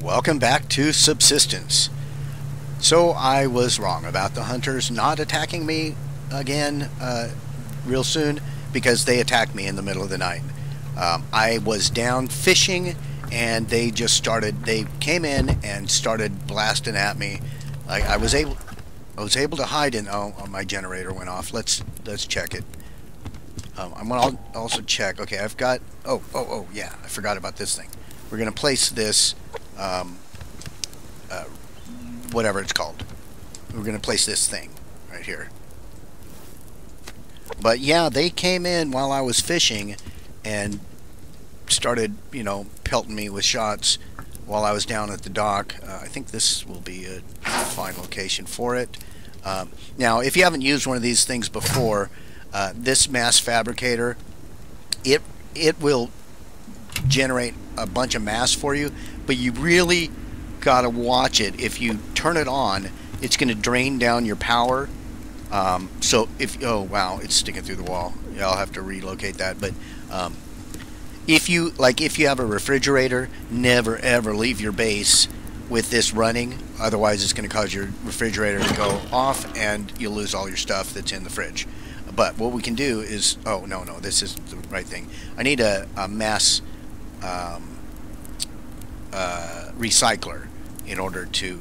Welcome back to Subsistence. So I was wrong about the hunters not attacking me again real soon because they attacked me in the middle of the night. I was down fishing and they came in and started blasting at me. I was able to hide in. Oh, my generator went off. Let's check it. I'm gonna also check. Okay, I've got. Oh yeah, I forgot about this thing. We're gonna place this. Whatever it's called. We're going to place this thing right here. But yeah, they came in while I was fishing and started, pelting me with shots while I was down at the dock. I think this will be a fine location for it. Now, if you haven't used one of these things before, this mass fabricator, it will generate a bunch of mass for you, but you really gotta watch it. If you turn it on, it's gonna drain down your power. So oh wow, it's sticking through the wall. Yeah, I'll have to relocate that. But if you have a refrigerator, never ever leave your base with this running. Otherwise, it's gonna cause your refrigerator to go off, and you'll lose all your stuff that's in the fridge. But what we can do is, oh no, this is the right thing. I need a mass recycler in order to,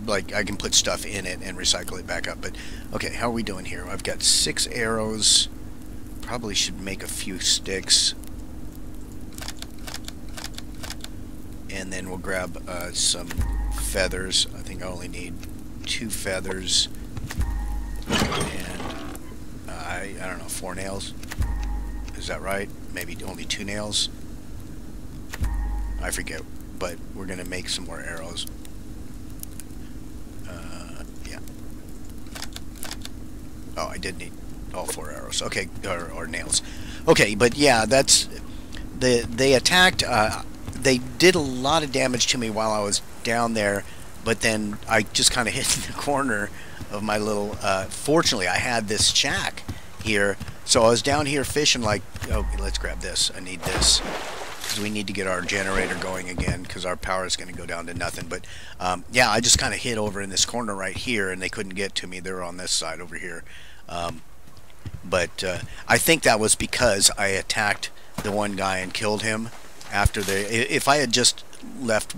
I can put stuff in it and recycle it back up. But okay, how are we doing here? I've got 6 arrows. Probably should make a few sticks, and then we'll grab some feathers. I think I only need 2 feathers, and I don't know, 4 nails. Is that right? Maybe only 2 nails. I forget, but we're gonna make some more arrows. Yeah. Oh, I did need all 4 arrows. Okay, or nails. Okay, but yeah, that's they attacked. They did a lot of damage to me while I was down there, but then I just kind of hit in the corner of my little. Fortunately, I had this shack here, so I was down here fishing. Oh, let's grab this. I need this. We need to get our generator going again because our power is going to go down to nothing. But yeah, I just kind of hid over in this corner right here, and they couldn't get to me. They were on this side over here. But I think that was because I attacked the one guy and killed him after if I had just left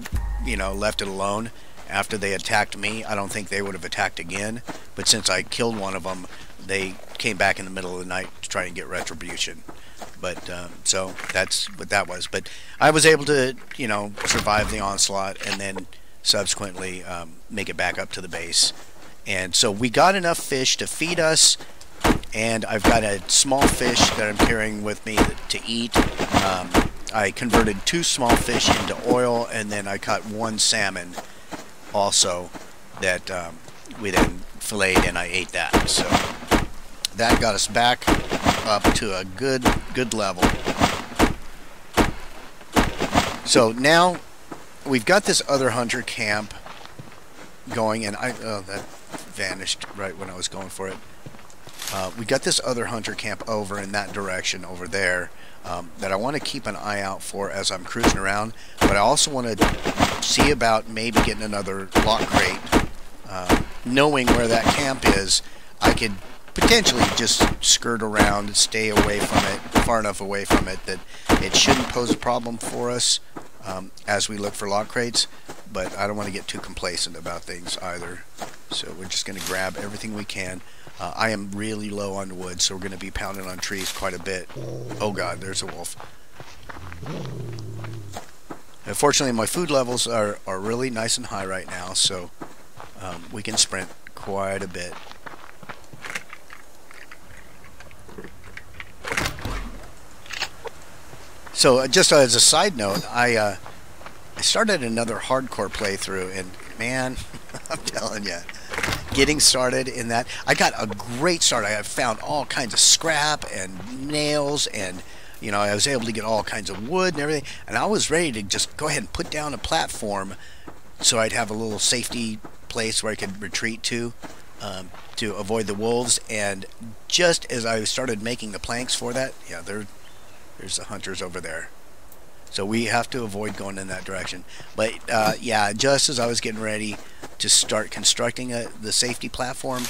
it alone after they attacked me, I don't think they would have attacked again. But since I killed one of them, they came back in the middle of the night to try and get retribution. But so that's what that was. But I was able to, survive the onslaught and then subsequently make it back up to the base. And so we got enough fish to feed us, and I've got a small fish that I'm carrying with me to eat. I converted 2 small fish into oil, and then I caught 1 salmon also that we then filleted, and I ate that. So that got us back up to a good level. So now we've got this other hunter camp going, and that vanished right when I was going for it. We got this other hunter camp over in that direction over there that I want to keep an eye out for as I'm cruising around. But I also want to see about maybe getting another lock crate. Knowing where that camp is, I could potentially just skirt around and stay away from it, far enough away from it that it shouldn't pose a problem for us as we look for lock crates. But I don't want to get too complacent about things either. So we're just going to grab everything we can. I am really low on wood, so we're going to be pounding on trees quite a bit. Oh god, there's a wolf. Unfortunately, my food levels are really nice and high right now, so we can sprint quite a bit. So just as a side note, I started another hardcore playthrough, and man, I'm telling you, getting started in that, I got a great start. I found all kinds of scrap and nails, and I was able to get all kinds of wood and everything, and I was ready to just go ahead and put down a platform so I'd have a little safety place where I could retreat to avoid the wolves. And just as I started making the planks for that, yeah, there's the hunters over there. So we have to avoid going in that direction. But yeah, just as I was getting ready to start constructing the safety platform,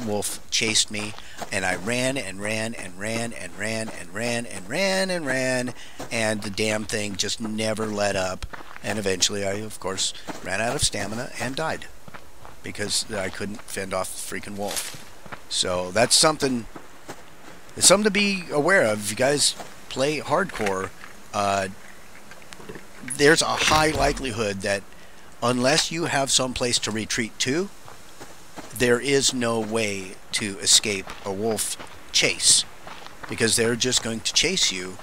wolf chased me, and I ran and ran and ran and ran and ran and ran and ran, and the damn thing just never let up. And eventually I, of course, ran out of stamina and died because I couldn't fend off the freaking wolf. So that's something. It's something to be aware of. If you guys play hardcore, there's a high likelihood that unless you have some place to retreat to, there is no way to escape a wolf chase, because they're just going to chase you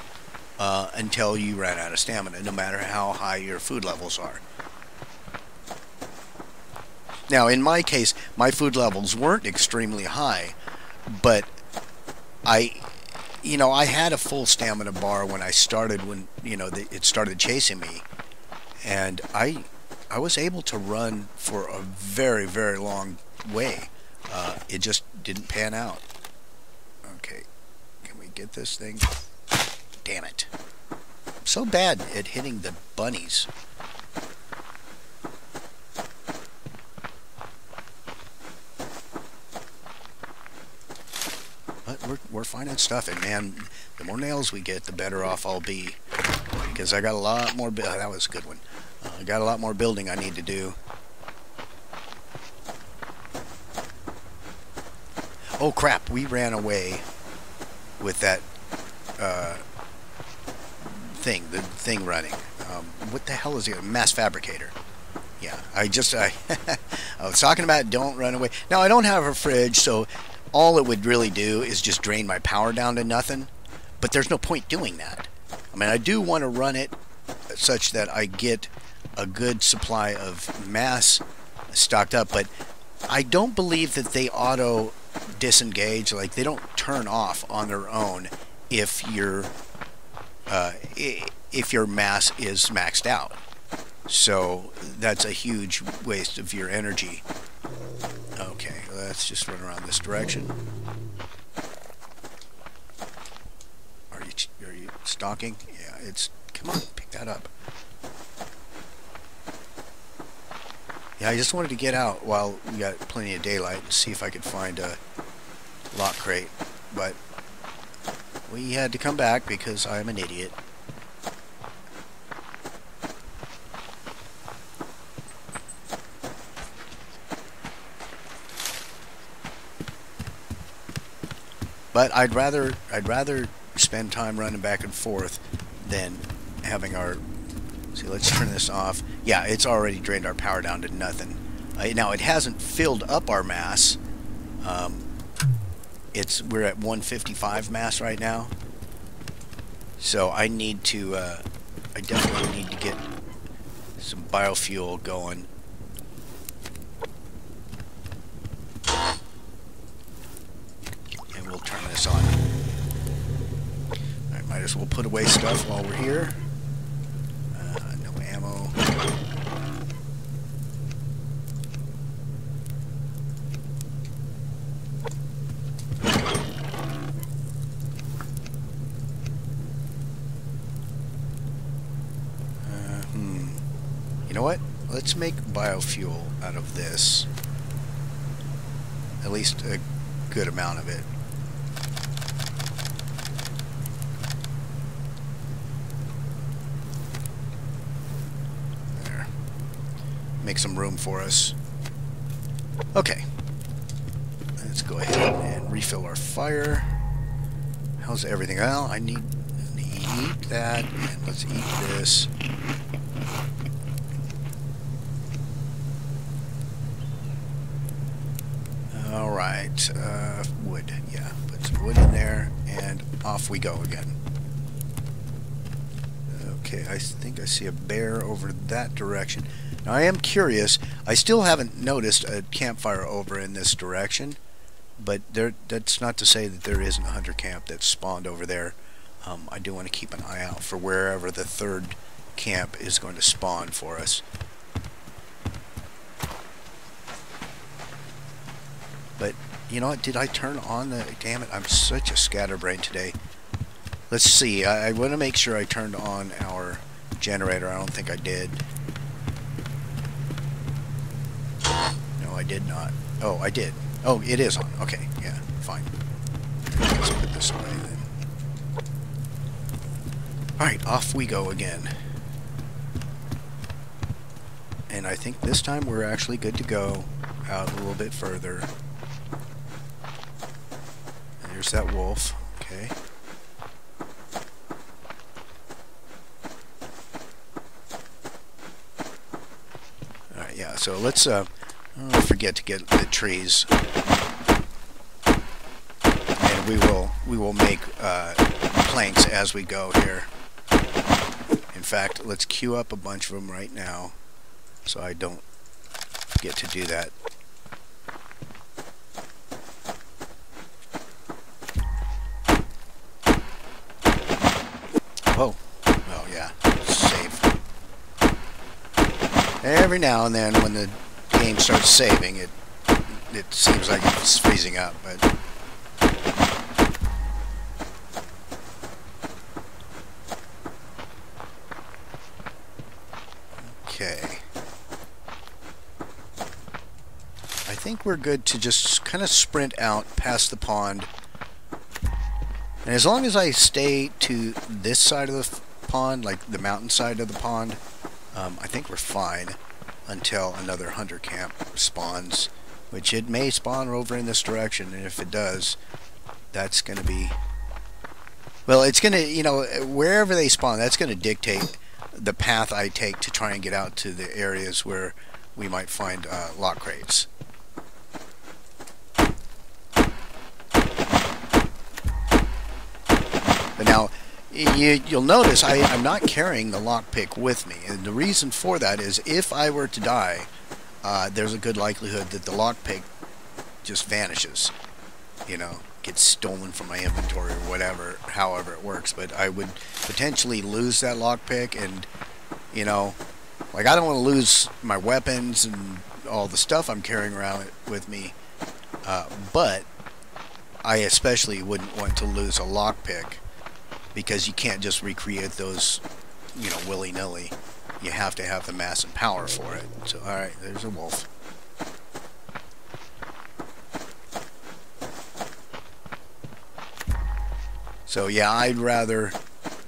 until you run out of stamina, no matter how high your food levels are. Now, in my case, my food levels weren't extremely high, but I had a full stamina bar when I started, when, it started chasing me, and I was able to run for a very, very long way. It just didn't pan out. Okay, can we get this thing? Damn it. I'm so bad at hitting the bunnies. But we're finding stuff, and man, the more nails we get, the better off I'll be, because I got a lot more. That was a good one. I got a lot more building I need to do. Oh crap! We ran away with that thing. The thing running. What the hell is it? Mass fabricator. Yeah, I was talking about don't run away. Now I don't have a fridge, so all it would really do is just drain my power down to nothing, but there's no point doing that. I mean, I do want to run it such that I get a good supply of mass stocked up, but I don't believe that they auto disengage, like they don't turn off on their own if your mass is maxed out. So that's a huge waste of your energy. Okay, let's just run around this direction. Are you stalking? Yeah, it's. Come on, pick that up. Yeah, I just wanted to get out while we got plenty of daylight and see if I could find a lock crate, but we had to come back because I'm an idiot. But I'd rather spend time running back and forth than having our. See, let's turn this off. Yeah, it's already drained our power down to nothing. Now it hasn't filled up our mass. We're at 155 mass right now. So I need to. I definitely need to get some biofuel going. Turn this on. Alright, might as well put away stuff while we're here. No ammo. You know what? Let's make biofuel out of this. At least a good amount of it. Make some room for us. Okay. Let's go ahead and refill our fire. How's everything? Well, I need to eat that, and let's eat this. Alright, wood. Yeah, put some wood in there, and off we go again. Okay, I think I see a bear over that direction. Now, I am curious. I still haven't noticed a campfire over in this direction, but that's not to say that there isn't a hunter camp that's spawned over there. I do want to keep an eye out for wherever the third camp is going to spawn for us. But, you know what? Did I turn on the... Damn it, I'm such a scatterbrain today. Let's see. I want to make sure I turned on our generator. I don't think I did. No, I did not. Oh, I did. Oh, it is on. Okay, yeah, fine. Let's put this away then. Alright, off we go again. And I think this time we're actually good to go out a little bit further. And there's that wolf. Okay. Alright, yeah, so let's don't forget to get the trees. And we will make planks as we go here. In fact, let's queue up a bunch of them right now, so I don't forget to do that. Oh, well, yeah, save. Every now and then, when the game starts saving, it seems like it's freezing up, but. Okay. I think we're good to just kind of sprint out past the pond. And as long as I stay to this side of the pond, like the mountain side of the pond, I think we're fine until another hunter camp spawns, which it may spawn over in this direction, and if it does, that's going to be... Well, it's going to, you know, wherever they spawn, that's going to dictate the path I take to try and get out to the areas where we might find lock crates. But now, you'll notice I'm not carrying the lockpick with me, and the reason for that is if I were to die, there's a good likelihood that the lockpick just vanishes, you know, gets stolen from my inventory or whatever, however it works. But I would potentially lose that lockpick, and, you know, like, I don't want to lose my weapons and all the stuff I'm carrying around with me, but I especially wouldn't want to lose a lockpick, because you can't just recreate those, you know, willy-nilly. You have to have the mass and power for it. So, alright, there's a wolf. So yeah, I'd rather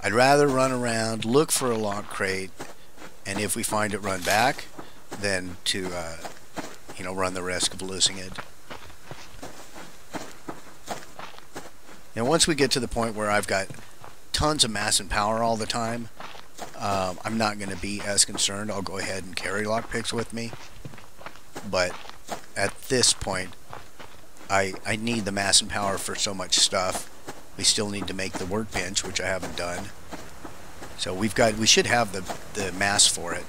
run around, look for a lock crate, and if we find it, run back, than to, you know, run the risk of losing it. And once we get to the point where I've got tons of mass and power all the time, I'm not going to be as concerned. I'll go ahead and carry lockpicks with me. But at this point, I need the mass and power for so much stuff. We still need to make the workbench, which I haven't done. So we should have the mass for it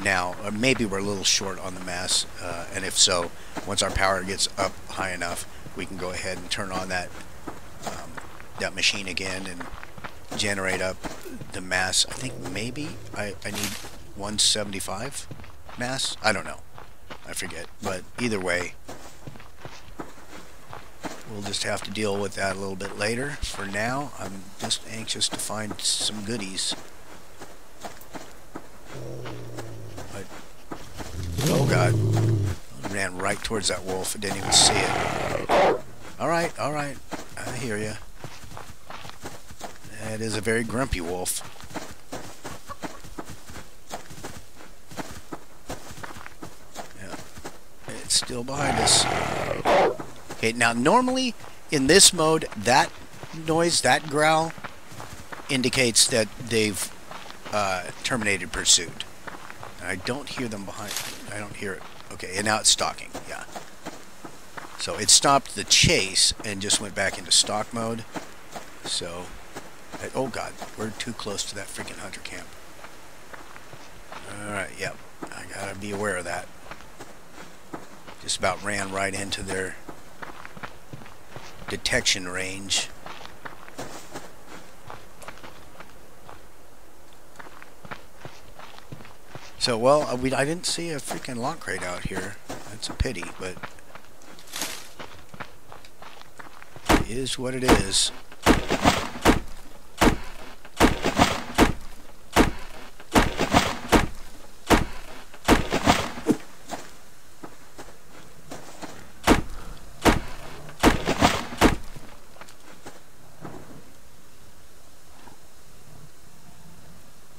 now. Or maybe we're a little short on the mass, and if so, once our power gets up high enough, we can go ahead and turn on that machine again and generate up the mass. I think maybe I need 175 mass. I don't know. I forget. But either way, we'll just have to deal with that a little bit later. For now, I'm just anxious to find some goodies. But, oh god. I ran right towards that wolf. I didn't even see it. Alright, alright. I hear ya. That is a very grumpy wolf. Yeah. It's still behind us. Okay, now normally in this mode, that noise, that growl, indicates that they've terminated pursuit. And I don't hear them behind. I don't hear it. Okay, and now it's stalking. Yeah. So it stopped the chase and just went back into stalk mode. So, oh god, we're too close to that freaking hunter camp. Alright, yep. I gotta be aware of that. Just about ran right into their detection range. So, well, I didn't see a freaking lock crate out here. That's a pity, but it is what it is.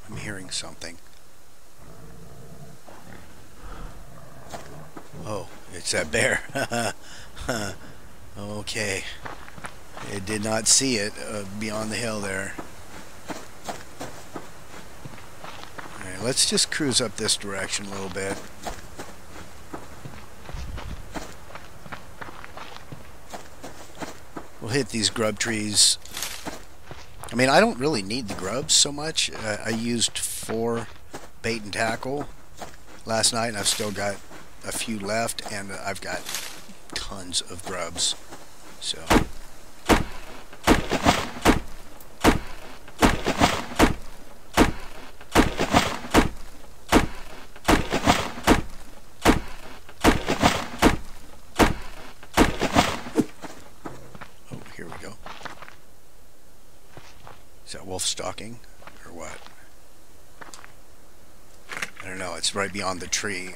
I'm hearing something. Oh, it's that bear. Okay. It did not see it beyond the hill there. Alright, let's just cruise up this direction a little bit. We'll hit these grub trees. I mean, I don't really need the grubs so much. I used 4 bait and tackle last night, and I've still got a few left, and I've got tons of grubs. So... here we go. Is that wolf stalking or what? I don't know. It's right beyond the tree.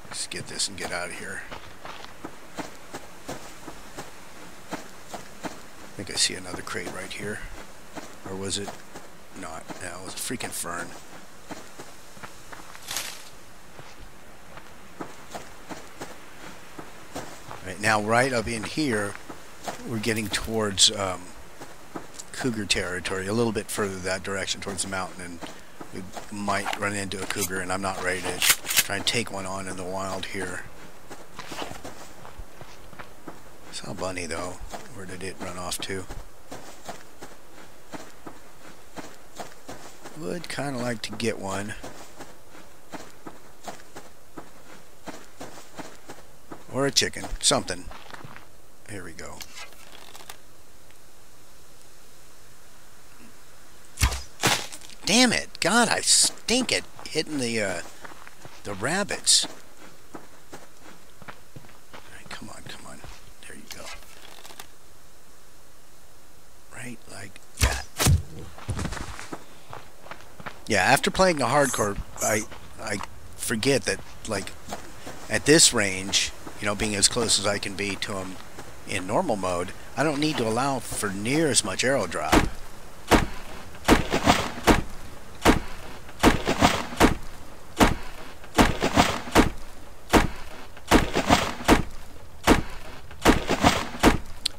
Let's get this and get out of here. I think I see another crate right here. Or was it not? No, it was a freaking fern. Right, now right up in here, we're getting towards cougar territory, a little bit further that direction towards the mountain, and we might run into a cougar, and I'm not ready to try and take one on in the wild here. Saw a bunny though. Where did it run off to? Would kind of like to get one. Or a chicken. Something. Here we go. Damn it! God, I stink at hitting the rabbits. Alright, come on, come on. There you go. Right like that. Yeah, after playing a hardcore, I forget that, like, at this range, you know, being as close as I can be to them in normal mode, I don't need to allow for near as much arrow drop.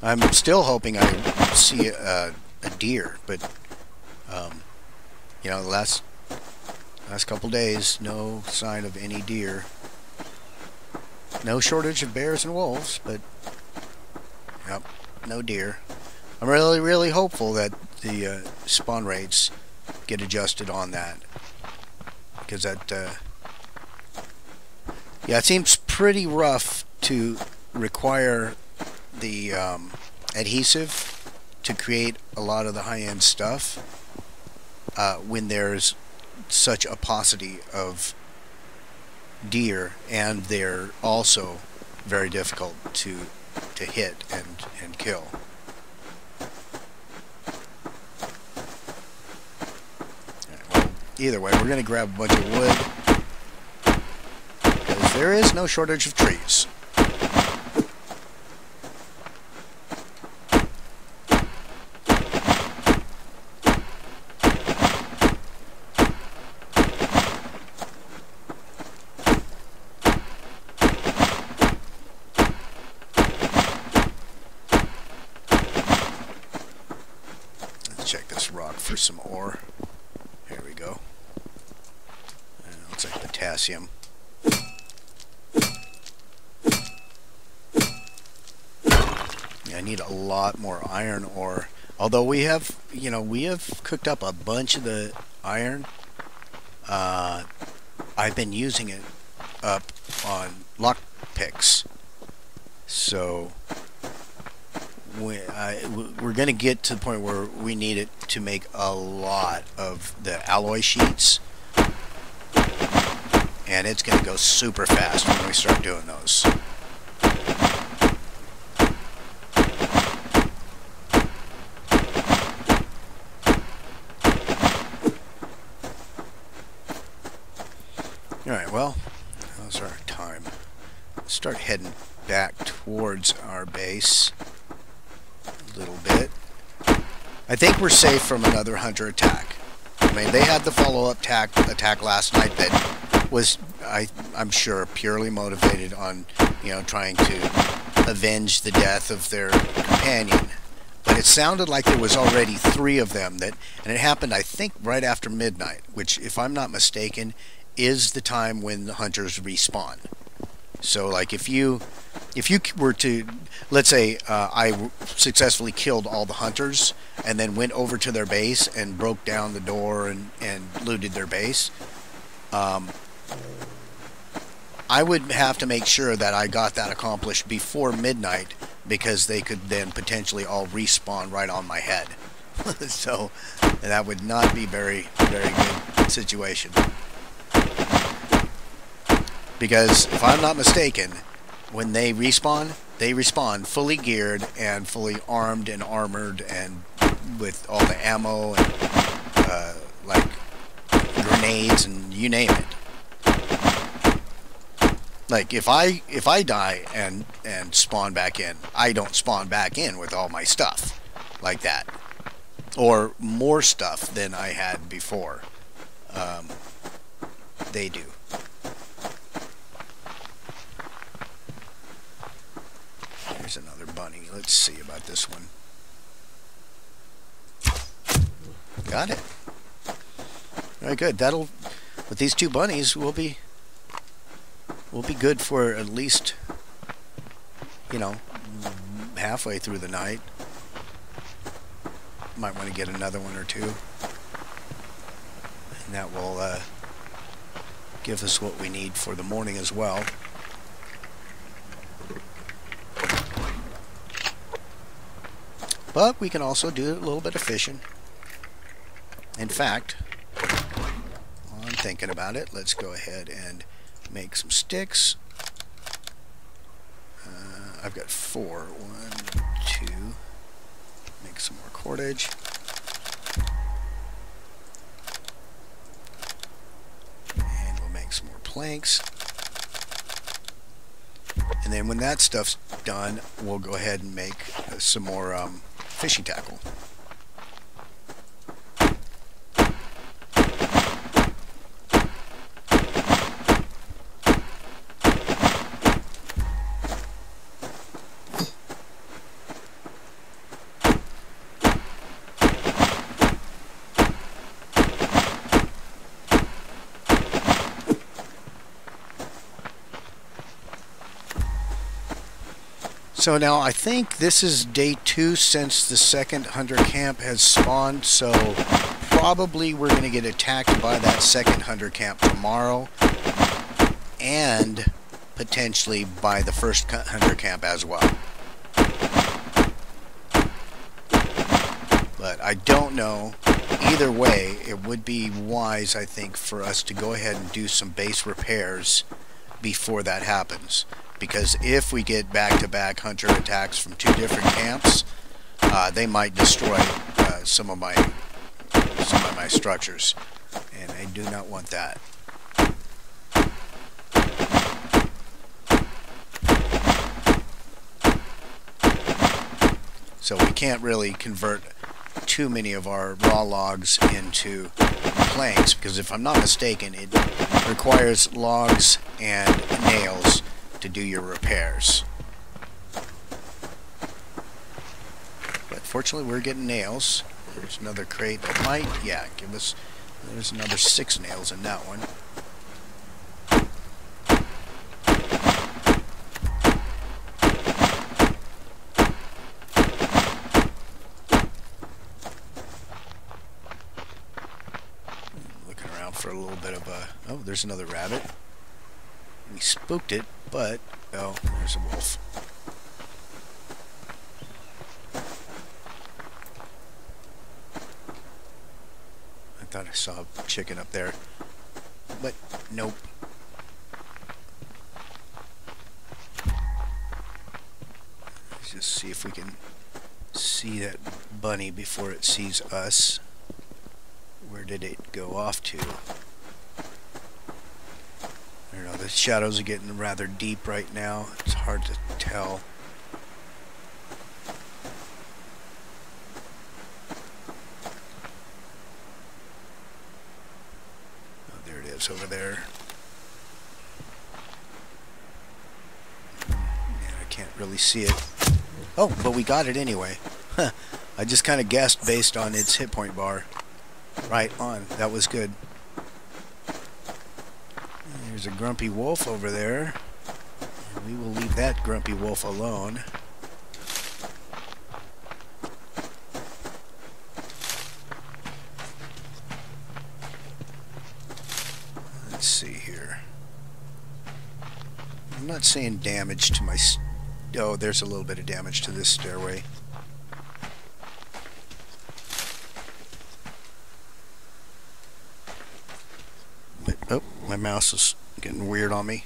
I'm still hoping I see a deer, but you know, the last couple days, no sign of any deer. No shortage of bears and wolves, but yep, no deer. I'm really hopeful that the spawn rates get adjusted on that, because that yeah, it seems pretty rough to require the adhesive to create a lot of the high-end stuff when there's such a paucity of deer, and they're also very difficult to hit and kill. Right, well, either way, we're going to grab a bunch of wood, because there is no shortage of trees. Check this rock for some ore. Here we go. Looks like potassium. Yeah, I need a lot more iron ore. Although we have, you know, we have cooked up a bunch of the iron. I've been using it up on lock picks. So we're going to get to the point where we need it to make a lot of the alloy sheets, and it's going to go super fast when we start doing those. Alright, well, how's our time? Let's start heading back towards our base a little bit. I think we're safe from another hunter attack. I mean, they had the follow-up attack last night that was, I'm sure, purely motivated on, you know, trying to avenge the death of their companion. But it sounded like there was already 3 of them and it happened, I think, right after midnight, which, if I'm not mistaken, is the time when the hunters respawn. So, like, if you were to, let's say, I successfully killed all the hunters and then went over to their base and broke down the door and looted their base, I would have to make sure that I got that accomplished before midnight, because they could then potentially all respawn right on my head. So that would not be very good situation. Because if I'm not mistaken, when they respawn fully geared and fully armed and armored and with all the ammo and like grenades and you name it. Like, if I die and spawn back in, I don't spawn back in with all my stuff like that, or more stuff than I had before. They do. There's another bunny. Let's see about this one. Got it. Very good. That'll, with these 2 bunnies, we'll be good for at least, you know, halfway through the night. Might want to get another one or 2, and that will give us what we need for the morning as well. But we can also do a little bit of fishing. In fact, while I'm thinking about it, let's go ahead and make some sticks. I've got 4. 1, 2. Make some more cordage. And we'll make some more planks. And then when that stuff's done, we'll go ahead and make some more fishing tackle. So now I think this is day 2 since the second hunter camp has spawned, so probably we're going to get attacked by that second hunter camp tomorrow, and potentially by the first hunter camp as well. But I don't know. Either way, it would be wise, I think, for us to go ahead and do some base repairs before that happens. Because if we get back-to-back hunter attacks from 2 different camps, they might destroy some of my structures, and I do not want that. So we can't really convert too many of our raw logs into planks, because if I'm not mistaken, it requires logs and nails to do your repairs. But fortunately we're getting nails. There's another crate that might, yeah, give us, there's another 6 nails in that one. Looking around for a little bit of a, oh, there's another rabbit. We spooked it, but, oh, there's a wolf. I thought I saw a chicken up there, but nope. Let's just see if we can see that bunny before it sees us. Where did it go off to? I don't know, the shadows are getting rather deep right now. It's hard to tell. lives over there. Yeah, I can't really see it. Oh, but we got it anyway. Huh. I just kind of guessed based on its hit point bar. Right on. That was good. There's a grumpy wolf over there. We will leave that grumpy wolf alone. Let's see here. I'm not seeing damage to my... Oh, there's a little bit of damage to this stairway. But, oh, my mouse is getting weird on me.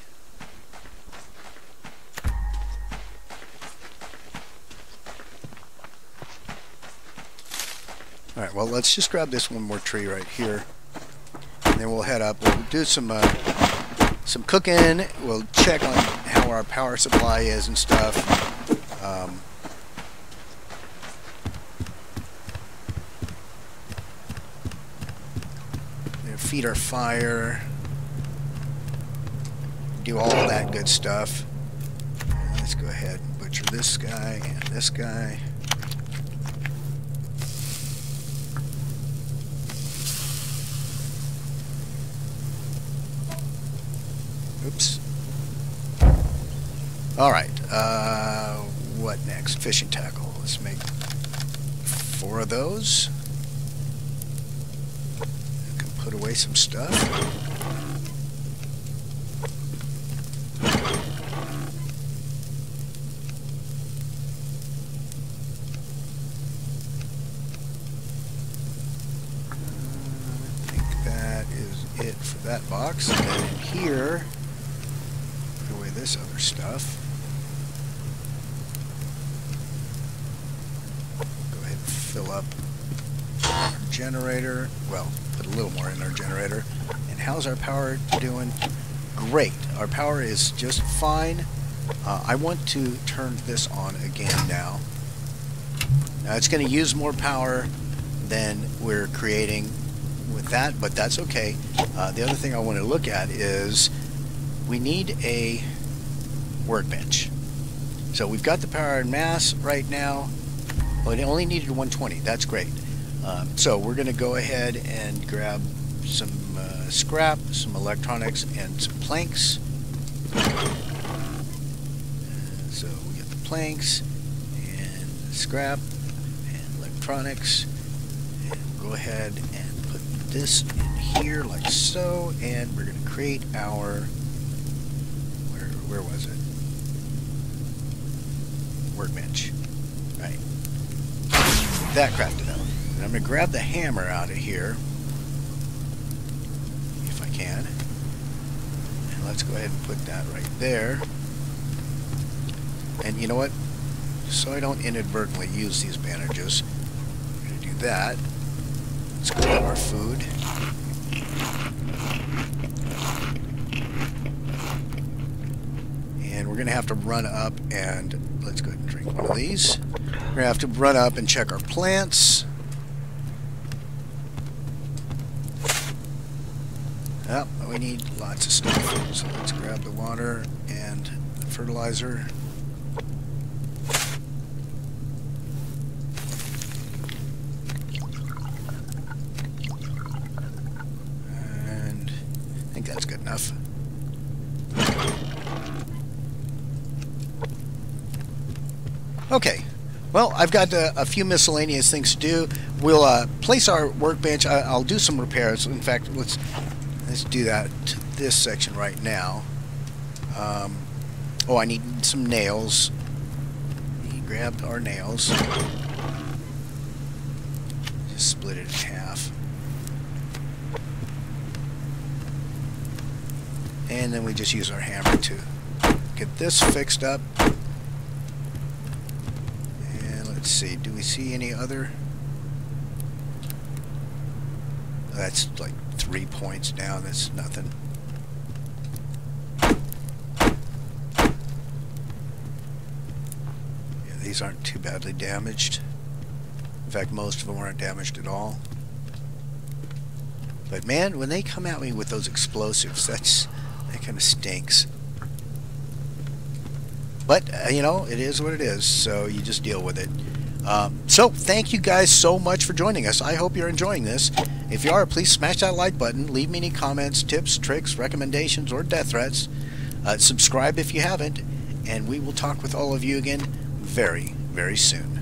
Alright, well, let's just grab this one more tree right here. And then we'll head up. We'll do some cooking. We'll check on how our power supply is and stuff. Feed our fire. Do all of that good stuff. Let's go ahead and butcher this guy and this guy. Oops. Alright, what next? Fishing tackle. Let's make 4 of those. I can put away some stuff. I think that is it for that box. And then in here, put away this other stuff. Go ahead and fill up our generator. Well, put a little more in our generator. And how's our power doing? Great. Our power is just fine. I want to turn this on again now. Now it's going to use more power than we're creating with that, but that's okay. The other thing I want to look at is we need a workbench. So we've got the power and mass right now. Well, it only needed 120. That's great. So we're going to go ahead and grab some scrap, some electronics, and some planks. So we get the planks and the scrap and electronics. And we'll go ahead and put this in here like so, and we're going to create our... Where was it? Workbench. Right. That crafted out. And I'm going to grab the hammer out of here, if I can. And let's go ahead and put that right there. And you know what? So I don't inadvertently use these bandages, I'm going to do that. Let's grab our food. And we're going to have to run up and... Let's go ahead and drink one of these. We're going to have to run up and check our plants. Oh, we need lots of stuff. So let's grab the water and the fertilizer. And I think that's good enough. Okay. Well, I've got a few miscellaneous things to do. We'll place our workbench. I'll do some repairs. In fact, let's do that to this section right now. Oh, I need some nails. We grabbed our nails. Just split it in half. And then we just use our hammer to get this fixed up. And let's see, do we see any other? That's like 3 points down. That's nothing. Yeah, these aren't too badly damaged. In fact, most of them aren't damaged at all. But man, when they come at me with those explosives, that kind of stinks. But, you know, it is what it is, so you just deal with it. So, thank you guys so much for joining us. I hope you're enjoying this. If you are, please smash that like button. Leave me any comments, tips, tricks, recommendations, or death threats. Subscribe if you haven't. And we will talk with all of you again very, very soon.